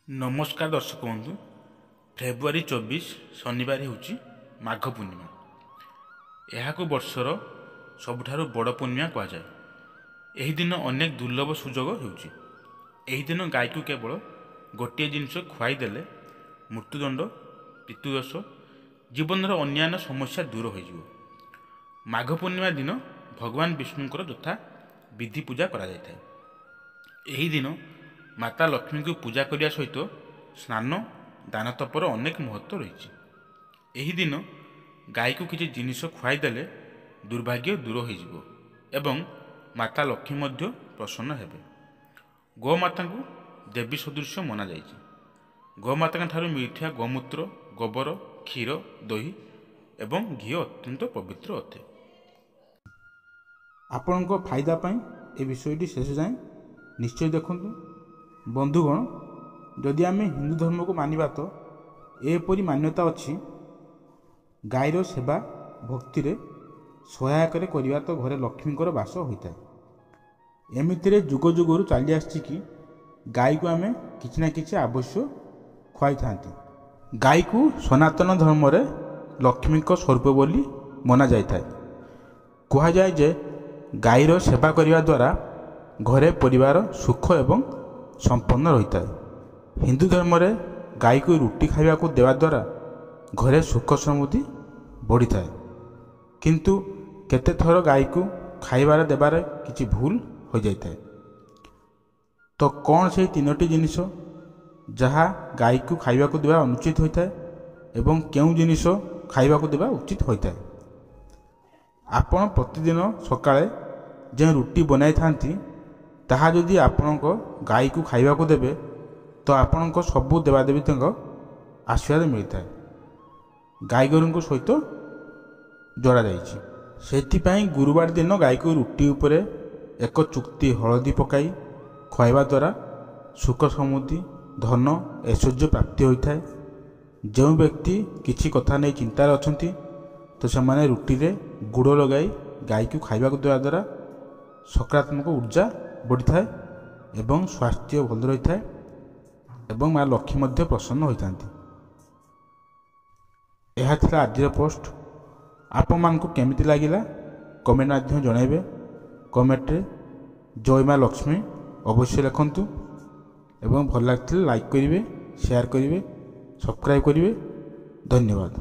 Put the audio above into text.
नमस्कार दर्शक बंधु। फेब्रुआरी 24 शनिवार होची माघ पूर्णिमा। यह वर्षर सबुठारु बड़ पूर्णिमा कह जाए। यही दिन अनेक दुर्लभ सुजोग होची। यही दिन गाय को केवल गोटे जिनस खुआईदेले मृत्युदंड पितृदोष जीवन अन्यान्य समस्या दूर हो। माघ पूर्णिमा दिन भगवान विष्णुंकर यथा विधि पूजा करा जायଥାଏ। यही दिन माता लक्ष्मी को पूजा करने सहित स्नान दान तपर अनेक महत्व रही। यही दिन गाय को किसी जिनिस खुआईदेले दुर्भाग्य दूर हो माता लक्ष्मी मध्य प्रसन्न हेबे। गोमाता को देवी सदृश मना जाइए। गोमाता ठारू मिलुवा गोमूत्र गोबर क्षीर दही एवं घी अत्यंत पवित्र अटे। आपण फायदा ए विषयटी शेष जाए निश्चय देखु। बंधुगण, जदि आम हिंदू धर्म को मानिबा तो एपरी मान्यता अच्छी गायर सेवा भक्ति रे सहायक करवा तो घरे लक्ष्मीकर बास होता है। एमितिरे जुग जुगरु चली आछि कि गाय को आम किछि ना किछि आवश्यक खुआई थांती। गाय को सनातन धर्म रे लक्ष्मी स्वरूप बोली मना जाए। कह जाए जे गायर सेवा करने द्वारा घरे परिवार सुख एवं संपन्न रही है। हिंदू धर्म रे गाय को रुटी खाइबा को देवा द्वारा घरे सुख समृद्धि बढ़ी थाए। किंतु केते थर गाय को खाइबार देबार किछि भूल हो जाए। तो कौन से तीनोटी जिनिस जहाँ गाय को खाइबा को देवा अनुचित होता है एवं केउं जिनिस खाइबा को देवा उचित होता है? आपण प्रतिदिन सकाळे जे रुटी बनाई थांती ताहा जदि आपणक गाय को खाइबा को देबे तो आपणक सबु देवादेवी आशीर्वाद मिलता है। गाय गोरु सहित जोड़ा जाइछि। सेथिपाई गुरुवार दिन गाय को रुटी उपरे एक चुक्ति हलदी पकाई खुआइबा द्वारा सुख समृद्धि धन ऐश्वर्य प्राप्ति होता है। जो व्यक्ति किछि कथा नहीं चिंतार अछंती तो से रुटी रे गुड़ लगाई गाय को खाइबा को देवा द्वारा सकारात्मक ऊर्जा बढ़ी थाए एवं स्वास्थ्य भल रही थाए एवं माँ लक्ष्मी मध्य प्रसन्न होता। यह थिला आजिर पोस्ट। आपण मानकु केमिति लागिला कमेंट माध्यम जणाइबे। कमेंट रे जय माँ लक्ष्मी अवश्य लिखंतु एवं भल लागथिले लाइक करिवे, शेयर करिवे, सब्सक्राइब करिवे। धन्यवाद।